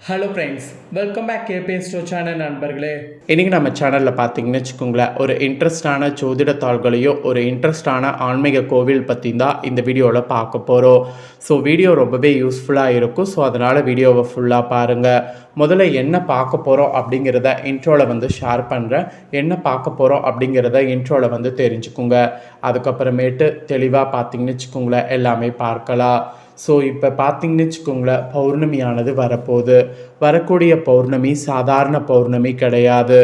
Hello friends, welcome back KBS டோ channel நண்பர்களே. இன்றைக்கி நம்ம சேனலில் பார்த்தீங்கன்னு வச்சுக்கோங்களேன், ஒரு இன்ட்ரெஸ்டான ஜோதிட தாள்களையோ ஒரு இன்ட்ரெஸ்டான ஆன்மீக கோவில் பற்றி தான் இந்த வீடியோவில் பார்க்க போகிறோம். ஸோ வீடியோ ரொம்பவே யூஸ்ஃபுல்லாக இருக்கும். ஸோ அதனால் வீடியோவை ஃபுல்லாக பாருங்கள். முதல்ல என்ன பார்க்க போகிறோம் அப்படிங்கிறத இன்ட்ரோவில் ஷேர் பண்ணுறேன். என்ன பார்க்க போகிறோம் அப்படிங்கிறத இன்ட்ரோவில் தெரிஞ்சுக்குங்க. அதுக்கப்புறமேட்டு தெளிவாக பார்த்தீங்கன்னு வச்சுக்கோங்களேன், எல்லாமே பார்க்கலாம். ஸோ இப்போ பார்த்தீங்கன்னு வச்சுக்கோங்களேன், பௌர்ணமியானது வரப்போகுது. வரக்கூடிய பௌர்ணமி சாதாரண பௌர்ணமி கிடையாது.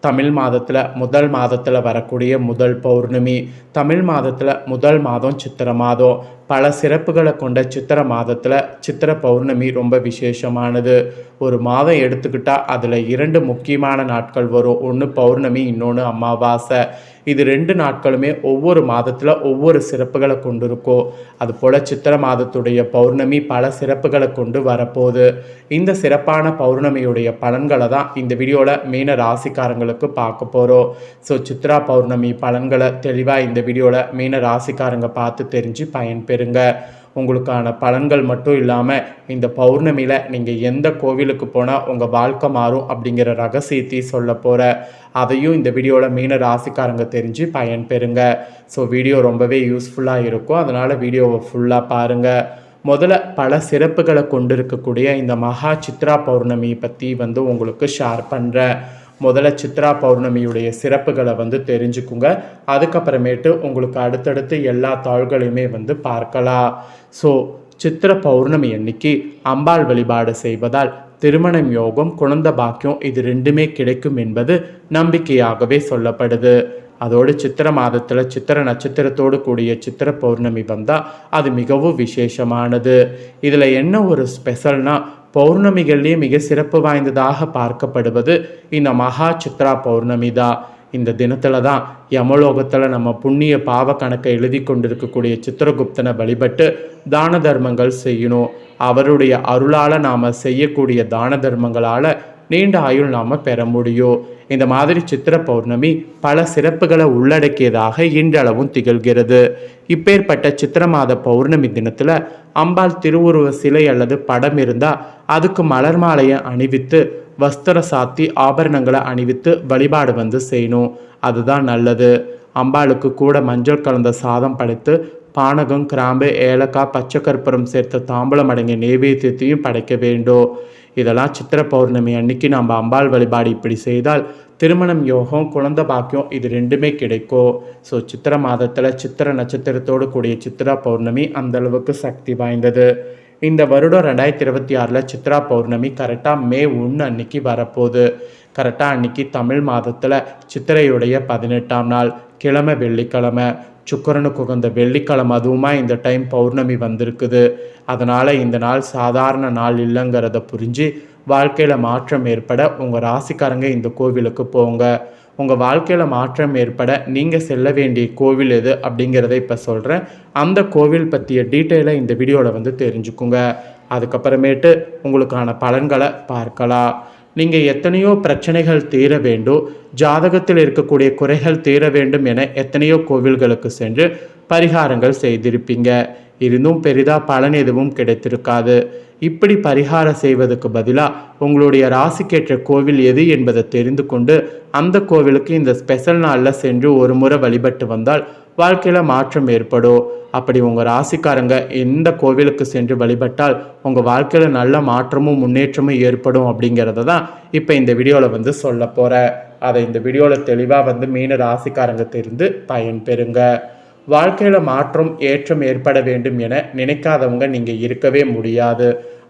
தமிழ் மாதத்தில் வரக்கூடிய முதல் பௌர்ணமி. தமிழ் மாதத்தில் முதல் மாதம் சித்திரை மாதம். பல சிறப்புகளை கொண்ட சித்திரை மாதத்தில் சித்திரை பௌர்ணமி ரொம்ப விசேஷமானது. ஒரு மாதம் எடுத்துக்கிட்டால் அதில் 2 முக்கியமான நாட்கள் வரும். ஒன்று பௌர்ணமி, இன்னொன்று அமாவாசை. இது 2 நாட்களுமே ஒவ்வொரு மாதத்தில் ஒவ்வொரு சிறப்புகளை கொண்டு இருக்கும். அதுபோல் சித்திரை மாதத்துடைய பௌர்ணமி பல சிறப்புகளை கொண்டு வரப்போகுது. இந்த சிறப்பான பௌர்ணமியுடைய பலன்களை தான் இந்த வீடியோவில் மீன ராசிக்காரங்களுக்கு பார்க்க போகிறோம். ஸோ சித்ரா பௌர்ணமி பலன்களை தெளிவாக இந்த வீடியோவில் மீன ராசிக்காரங்க பார்த்து தெரிஞ்சு பயன்பெறுங்க. உங்களுக்கான பலன்கள் மட்டும் இல்லாமல் இந்த பௌர்ணமியில் நீங்கள் எந்த கோவிலுக்கு போனால் உங்கள் வாழ்க்கை மாறும் அப்படிங்கிற ரகசியத்தையும் சொல்ல போகிற, அதையும் இந்த வீடியோவில் மீன ராசிக்காரங்க தெரிஞ்சு பயன்பெறுங்க. ஸோ வீடியோ ரொம்பவே யூஸ்ஃபுல்லாக இருக்கும். அதனால் வீடியோவை ஃபுல்லாக பாருங்கள். முதல்ல பல சிறப்புகளை கொண்டு இருக்கக்கூடிய இந்த மகா சித்ரா பௌர்ணமி பற்றி உங்களுக்கு ஷேர் பண்ணுறேன். முதல்ல சித்ரா பௌர்ணமியுடைய சிறப்புகளை தெரிஞ்சுக்குங்க. அதுக்கப்புறமேட்டு உங்களுக்கு அடுத்தடுத்து எல்லா தாள்களையுமே பார்க்கலாம். ஸோ சித்திரை பௌர்ணமி அன்னைக்கு அம்பாள் வழிபாடு செய்வதால் திருமணம் யோகம், குழந்தை பாக்கியம் இது 2மே கிடைக்கும் என்பது நம்பிக்கையாகவே சொல்லப்படுது. அதோடு சித்திரை மாதத்தில் சித்திரை நட்சத்திரத்தோடு கூடிய சித்திரை பௌர்ணமி வந்தால் அது மிகவும் விசேஷமானது. இதில் என்ன ஒரு ஸ்பெஷல்னால், பௌர்ணமிகள்லேயே மிக சிறப்பு வாய்ந்ததாக பார்க்கப்படுவது இந்த மகா சித்ரா பௌர்ணமி தான். இந்த தினத்தில் தான் யமலோகத்தில் நம்ம புண்ணிய பாவ கணக்கை எழுதி கொண்டிருக்கக்கூடிய சித்திரகுப்தனை வழிபட்டு தான தர்மங்கள் செய்யணும். அவருடைய அருளால் நாம் செய்யக்கூடிய தான தர்மங்களால் நீண்ட ஆயுள் நாம் பெற முடியும். இந்த மாதிரி சித்திரை பௌர்ணமி பல சிறப்புகளை உள்ளடக்கியதாக இன்றளவும் திகழ்கிறது. இப்பேற்பட்ட சித்திரை மாத பௌர்ணமி தினத்தில் அம்பாள் திருவுருவ சிலை அல்லது படம் இருந்தால் அதுக்கு மலர் மாலையை அணிவித்து, வஸ்திர சாத்தி, ஆபரணங்களை அணிவித்து வழிபாடு செய்யணும். அதுதான் நல்லது. அம்பாளுக்கு கூட மஞ்சள் கலந்த சாதம் படைத்து பானகம், கிராம்பு, ஏலக்காய், பச்சை கற்பூரம் சேர்த்த தாம்பூலம் அடங்கிய நெய்வேத்தியத்தையும் படைக்க வேண்டும். இதெல்லாம் சித்திரை பௌர்ணமி அன்னைக்கு நம்ம அம்பாள் வழிபாடு இப்படி செய்தால் திருமணம் யோகம், குழந்தை பாக்கியம் இது 2மே கிடைக்கும். ஸோ சித்திரை மாதத்தில் சித்திரை நட்சத்திரத்தோடு கூடிய சித்திரா பௌர்ணமி அந்தளவுக்கு சக்தி வாய்ந்தது. இந்த வருடம் 2026 சித்ரா பௌர்ணமி கரெக்டாக மே 1 அன்னைக்கு வரப்போகுது. கரெக்டாக அன்னைக்கு தமிழ் மாதத்தில் சித்திரையுடைய 18ஆம் நாள், கிழமை வெள்ளிக்கிழமை, சுக்கிரனுக்கு உகந்த வெள்ளிக்கிழமை. அதுவுமா இந்த டைம் பௌர்ணமி வந்திருக்குது. அதனால் இந்த நாள் சாதாரண நாள் இல்லைங்கிறத புரிஞ்சு வாழ்க்கையில் மாற்றம் ஏற்பட உங்கள் ராசிக்காரங்க இந்த கோவிலுக்கு போங்க. உங்கள் வாழ்க்கையில் மாற்றம் ஏற்பட நீங்கள் செல்ல வேண்டிய கோவில் எது அப்படிங்கிறத இப்போ சொல்கிறேன். அந்த கோவில் பற்றிய டீட்டெயிலை இந்த வீடியோவில் தெரிஞ்சுக்குங்க. அதுக்கப்புறமேட்டு உங்களுக்கான பலன்களை பார்க்கலாம். நீங்கள் எத்தனையோ பிரச்சனைகள் தீர வேண்டும், ஜாதகத்தில் இருக்கக்கூடிய குறைகள் தீர வேண்டும் என எத்தனையோ கோவில்களுக்கு சென்று பரிகாரங்கள் செய்திருப்பீங்க. இருந்தும் பெரிதாக பலன் எதுவும் கிடைத்திருக்காது. இப்படி பரிகாரம் செய்வதற்கு பதிலாக உங்களுடைய ராசிக்கேற்ற கோவில் எது என்பதை தெரிந்து கொண்டு அந்த கோவிலுக்கு இந்த ஸ்பெஷல் நாளில் சென்று ஒரு முறை வழிபட்டு வந்தால் வாழ்க்கையில் மாற்றம் ஏற்படும். அப்படி உங்கள் ராசிக்காரங்க எந்த கோவிலுக்கு சென்று வழிபட்டால் உங்கள் வாழ்க்கையில் நல்ல மாற்றமும் முன்னேற்றமும் ஏற்படும் அப்படிங்கிறத தான் இப்போ இந்த வீடியோவில் சொல்ல போகிறேன். அதை இந்த வீடியோவில் தெளிவாக மீன ராசிக்காரங்க தெரிந்து பயன்பெறுங்க. வாழ்க்கையில் மாற்றம் ஏற்றம் ஏற்பட வேண்டும் என நினைக்காதவங்க நீங்கள் இருக்கவே முடியாது.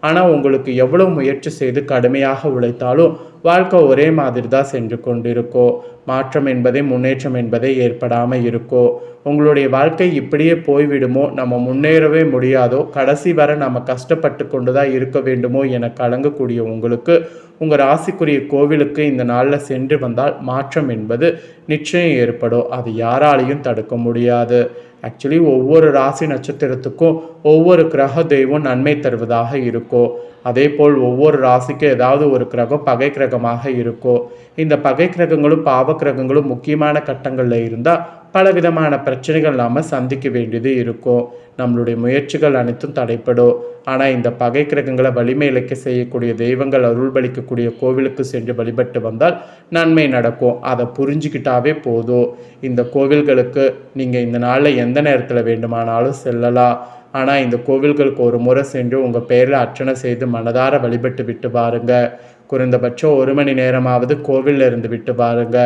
ஆனால் உங்களுக்கு எவ்வளோ முயற்சி செய்து கடுமையாக உழைத்தாலும் வாழ்க்கை ஒரே மாதிரி தான் சென்று கொண்டிருக்கோ. மாற்றம் என்பதே முன்னேற்றம் என்பதே ஏற்படாமல் இருக்கோ. உங்களுடைய வாழ்க்கை இப்படியே போய்விடுமோ, நம்ம முன்னேறவே முடியாதோ, கடைசி வரை நம்ம கஷ்டப்பட்டு கொண்டு தான் இருக்க வேண்டுமோ என கலங்கக்கூடிய உங்களுக்கு உங்கள் ராசிக்குரிய கோவிலுக்கு இந்த நாளில் சென்று வந்தால் மாற்றம் என்பது நிச்சயம் ஏற்படும். அது யாராலையும் தடுக்க முடியாது. ஆக்சுவலி ஒவ்வொரு ராசி நட்சத்திரத்துக்கும் ஒவ்வொரு கிரக தெய்வம் நன்மை தருவதாக இருக்கும். அதே போல் ஒவ்வொரு ராசிக்கும் ஏதாவது ஒரு கிரகம் பகை கிரகமாக இருக்கும். இந்த பகை கிரகங்களும் பாவ கிரகங்களும் முக்கியமான கட்டங்களில் இருந்தால் பலவிதமான பிரச்சனைகள் நாம் சந்திக்க வேண்டியது இருக்கும். நம்மளுடைய முயற்சிகள் அனைத்தும் தடைப்படும். ஆனால் இந்த பகை கிரகங்களை வலிமை இழைக்க செய்யக்கூடிய தெய்வங்கள் அருள்பளிக்கக்கூடிய கோவிலுக்கு சென்று வழிபட்டு வந்தால் நன்மை நடக்கும். அதை புரிஞ்சுக்கிட்டாவே போதும். இந்த கோவில்களுக்கு நீங்கள் இந்த நாளில் எந்த நேரத்தில் வேண்டுமானாலும் செல்லலாம். ஆனால் இந்த கோவில்களுக்கு ஒரு முறை சென்று உங்கள் பேரில் அர்ச்சனை செய்து மனதார வழிபட்டு விட்டு பாருங்க. குறைந்தபட்சம் 1 மணி நேரமாவது கோவிலில் இருந்து விட்டு பாருங்க.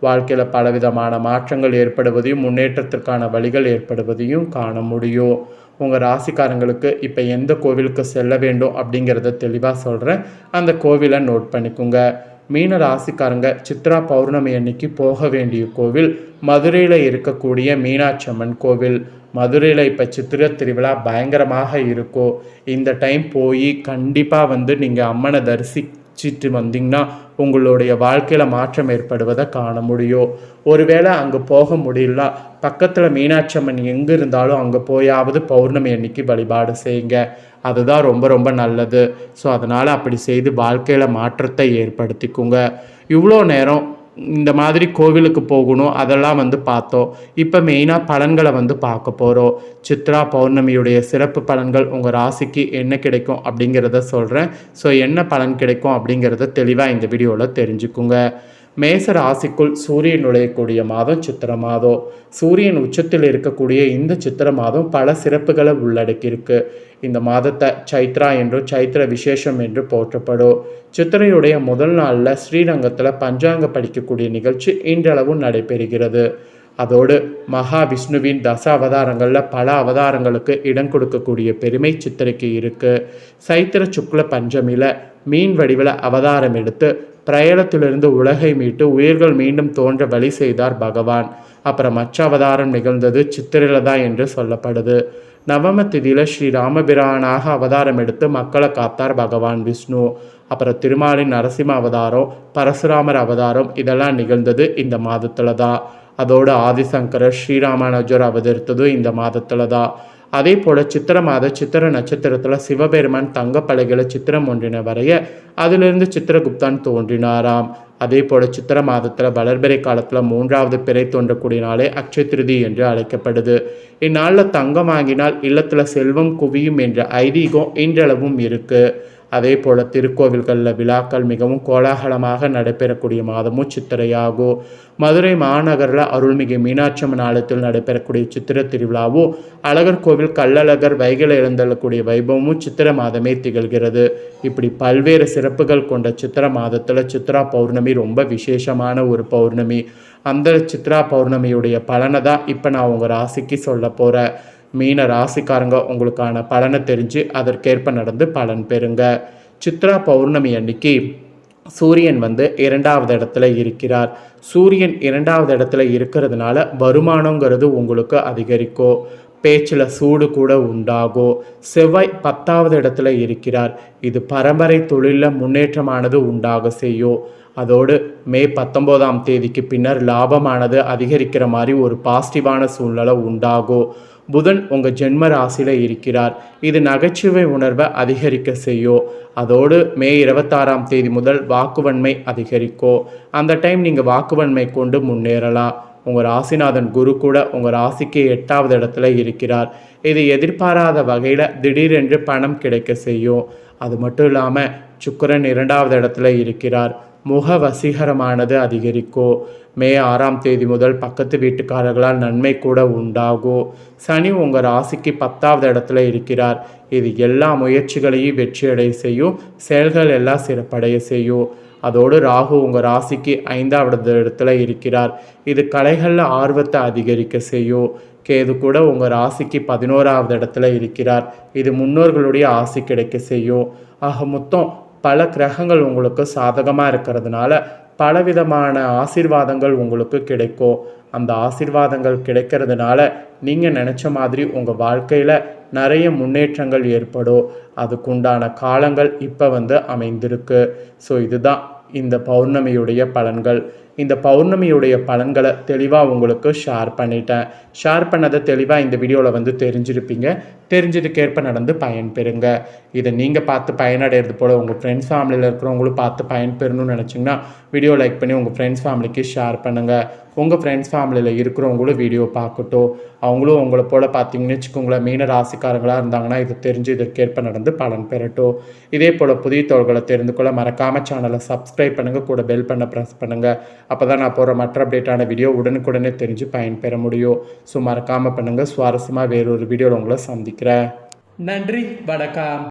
வாழ்க்கையில் பலவிதமான மாற்றங்கள் ஏற்படுவதையும் முன்னேற்றத்திற்கான வழிகள் ஏற்படுவதையும் காண முடியும். உங்கள் ராசிக்காரங்களுக்கு இப்போ எந்த கோவிலுக்கு செல்ல வேண்டும் அப்படிங்கிறத தெளிவாக சொல்கிறேன். அந்த கோவிலை நோட் பண்ணிக்கோங்க. மீன ராசிக்காரங்க சித்ரா பௌர்ணமி அன்னைக்கு போக வேண்டிய கோவில் மதுரையில் இருக்கக்கூடிய மீனாட்சி அம்மன் கோவில். மதுரையில் இப்போ சித்திரை திருவிழா பயங்கரமாக இருக்கும். இந்த டைம் போய் கண்டிப்பாக நீங்கள் அம்மனை தரிசிச்சுட்டு வந்தீங்கன்னா உங்களுடைய வாழ்க்கையில் மாற்றம் ஏற்படுவதை காண முடியும். ஒருவேளை அங்கே போக முடியல, பக்கத்தில் மீனாட்சி அம்மன் எங்கே இருந்தாலும் அங்கே போயாவது பௌர்ணமி அன்னைக்கு வழிபாடு செய்யுங்க. அதுதான் ரொம்ப ரொம்ப நல்லது. ஸோ அதனால் அப்படி செய்து வாழ்க்கையில் மாற்றத்தை ஏற்படுத்திக்குங்க. இவ்வளோ நேரம் இந்த மாதிரி கோவிலுக்கு போகணும் அதெல்லாம் பார்த்தோம். இப்போ மெயினாக பலன்களை பார்க்க போகிறோம். சித்ரா பௌர்ணமியுடைய சிறப்பு பலன்கள் உங்கள் ராசிக்கு என்ன கிடைக்கும் அப்படிங்கிறத சொல்கிறேன். ஸோ என்ன பலன் கிடைக்கும் அப்படிங்கிறத தெளிவாக இந்த வீடியோவில் தெரிஞ்சுக்குங்க. மேச ராசிக்குள் சூரியன் நுழையக்கூடிய மாதம் சித்திரை மாதம். சூரியன் உச்சத்தில் இருக்கக்கூடிய இந்த சித்திரை மாதம் பல சிறப்புகளை உள்ளடக்கியிருக்கு. இந்த மாதத்தை சைத்ரா என்றும் சைத்திர விசேஷம் என்று போற்றப்படும். சித்திரையுடைய முதல் நாளில் ஸ்ரீரங்கத்தில் பஞ்சாங்க படிக்கக்கூடிய நிகழ்ச்சி இன்றளவும் நடைபெறுகிறது. அதோடு மகாவிஷ்ணுவின் தச அவதாரங்களில் பல அவதாரங்களுக்கு இடம் கொடுக்கக்கூடிய பெருமை சித்திரைக்கு இருக்குது. சைத்திர சுக்ல பஞ்சமியில் மீன் வடிவில் அவதாரம் எடுத்து பிரயலத்திலிருந்து உலகை மீட்டு உயிர்கள் மீண்டும் தோன்ற வழி செய்தார் பகவான். அப்புறம் மற்ற அவதாரம் நிகழ்ந்தது சித்திரையில் தான் என்று சொல்லப்படுது. நவம திதியில் ஸ்ரீ ராமபிரானாக அவதாரம் எடுத்து மக்களை காத்தார் பகவான் விஷ்ணு. அப்புறம் திருமாலின் நரசிம்ம அவதாரம், பரசுராமர் அவதாரம் இதெல்லாம் நிகழ்ந்தது இந்த மாதத்தில் தான். அதோடு ஆதிசங்கரர் ஸ்ரீராமானுஜர் அவதரித்ததும் இந்த மாதத்தில் தான். அதே போல் சித்திரை மாத சித்திர நட்சத்திரத்தில் சிவபெருமான் தங்கப்பலைகளை சித்திரம் ஒன்றின வரைய அதிலிருந்து சித்திரகுப்தான் தோன்றினாராம். அதே போல் சித்திரை மாதத்தில் வளர்பிறை காலத்தில் 3வது பிறை தோன்றக்கூடிய நாளே அக்ஷய திருதி என்று அழைக்கப்படுது. இந்நாளில் தங்கம் வாங்கினால் இல்லத்தில் செல்வம் குவியும் என்ற ஐதீகம் இன்றளவும் இருக்குது. அதே போல் திருக்கோவில்களில் விழாக்கள் மிகவும் கோலாகலமாக நடைபெறக்கூடிய மாதமும் சித்திரையாகும். மதுரை மாநகரில் அருள்மிகு மீனாட்சி அம்மன் ஆலயத்தில் நடைபெறக்கூடிய சித்திரை திருவிழாவும் அழகர் கோவில் கள்ளழகர் வைகையில் எழுந்தள்ளக்கூடிய வைபவமும் சித்திரை மாதமே திகழ்கிறது. இப்படி பல்வேறு சிறப்புகள் கொண்ட சித்திரை மாதத்தில் சித்ரா பௌர்ணமி ரொம்ப விசேஷமான ஒரு பௌர்ணமி. அந்த சித்ரா பௌர்ணமியுடைய பலனை தான் இப்போ நான் உங்கள் ராசிக்கு சொல்ல போகிறேன். மீன ராசிக்காரங்க உங்களுக்கான பலனை தெரிஞ்சு அதற்கேற்ப நடந்து பலன் பெறுங்க. சித்ரா பௌர்ணமி அன்னைக்கு சூரியன் 2வது இடத்துல இருக்கிறார். சூரியன் 2வது இடத்துல இருக்கிறதுனால வருமானங்கிறது உங்களுக்கு அதிகரிக்கும். பேச்சில் சூடு கூட உண்டாகும். செவ்வாய் 10வது இடத்துல இருக்கிறார். இது பரம்பரை தொழிலில் முன்னேற்றமானது உண்டாக செய்யும். அதோடு மே 19ஆம் தேதிக்கு பின்னர் லாபமானது அதிகரிக்கிற மாதிரி ஒரு பாசிட்டிவான சூழ்நிலை உண்டாகும். புதன் உங்கள் ஜென்ம ராசியில் இருக்கிறார். இது நகைச்சுவை உணர்வை அதிகரிக்க செய்யும். அதோடு மே 26ஆம் தேதி முதல் வாக்குவன்மை அதிகரிக்கும். அந்த டைம் நீங்கள் வாக்குவன்மை கொண்டு முன்னேறலாம். உங்கள் ராசிநாதன் குரு கூட உங்கள் ராசிக்கு 8வது இடத்துல இருக்கிறார். இது எதிர்பாராத வகையில் திடீரென்று பணம் கிடைக்க செய்யும். அது மட்டும் இல்லாமல் சுக்கிரன் 2வது இடத்துல இருக்கிறார். முக வசீகரமானது அதிகரிக்கும். மே 6ஆம் தேதி முதல் பக்கத்து வீட்டுக்காரர்களால் நன்மை கூட உண்டாகும். சனி உங்கள் ராசிக்கு 10வது இடத்துல இருக்கிறார். இது எல்லா முயற்சிகளையும் வெற்றியடைய செய்யும். செயல்கள் எல்லாம் சிறப்படைய செய்யும். அதோடு ராகு உங்கள் ராசிக்கு 5வது இடத்துல இருக்கிறார். இது கலைகளில் ஆர்வத்தை அதிகரிக்க செய்யும். கேது கூட உங்கள் ராசிக்கு 11வது இடத்துல இருக்கிறார். இது முன்னோர்களுடைய ஆசி கிடைக்க செய்யும். ஆக மொத்தம் பல கிரகங்கள் உங்களுக்கு சாதகமாக இருக்கிறதுனால பலவிதமான ஆசீர்வாதங்கள் உங்களுக்கு கிடைக்கும். அந்த ஆசீர்வாதங்கள் கிடைக்கிறதுனால நீங்கள் நினச்ச மாதிரி உங்கள் வாழ்க்கையில் நிறைய முன்னேற்றங்கள் ஏற்படும். அதுக்குண்டான காலங்கள் இப்போ அமைந்திருக்கு. ஸோ இதுதான் இந்த பௌர்ணமியுடைய பலன்கள். இந்த பௌர்ணமியுடைய பலன்களை தெளிவாக உங்களுக்கு ஷேர் பண்ணிட்டேன். ஷேர் பண்ணதை தெளிவாக இந்த வீடியோவில் வந்து தெரிஞ்சிருப்பீங்க. தெரிஞ்சதுக்கேற்ப நடந்து பயன்பெறுங்க. இதை நீங்கள் பார்த்து பயனடைகிறது போல் உங்கள் ஃப்ரெண்ட்ஸ் ஃபேமிலியில் இருக்கிறவங்களும் பார்த்து பயன்பெறணும்னு நினச்சிங்கன்னா வீடியோ லைக் பண்ணி உங்கள் ஃப்ரெண்ட்ஸ் ஃபேமிலிக்கு ஷேர் பண்ணுங்கள். உங்கள் ஃப்ரெண்ட்ஸ் ஃபேமிலியில் இருக்கிறவங்களும் வீடியோ பார்க்கட்டும். அவங்களும் உங்களை போல் பார்த்தீங்கன்னு வச்சுக்கோங்களேன், மீன ராசிக்காரங்களாக இருந்தாங்கன்னா இது தெரிஞ்சு இதற்கேற்ப நடந்து பலன் பெறட்டும். இதே போல் புதிய தோள்களை தெரிந்து கொள்ள மறக்காமல் சேனலை சப்ஸ்கிரைப் பண்ணுங்கள், கூட பெல் பண்ண ப்ரெஸ் பண்ணுங்கள். அப்போ தான் நான் போகிற மற்ற அப்டேட்டான வீடியோ உடனுக்குடனே தெரிஞ்சு பயன்பெற முடியும். ஸோ மறக்காமல் பண்ணுங்கள். சுவாரஸ்யமாக வேறொரு வீடியோவில் உங்களை சந்திக்கிறேன். நன்றி, வணக்கம்.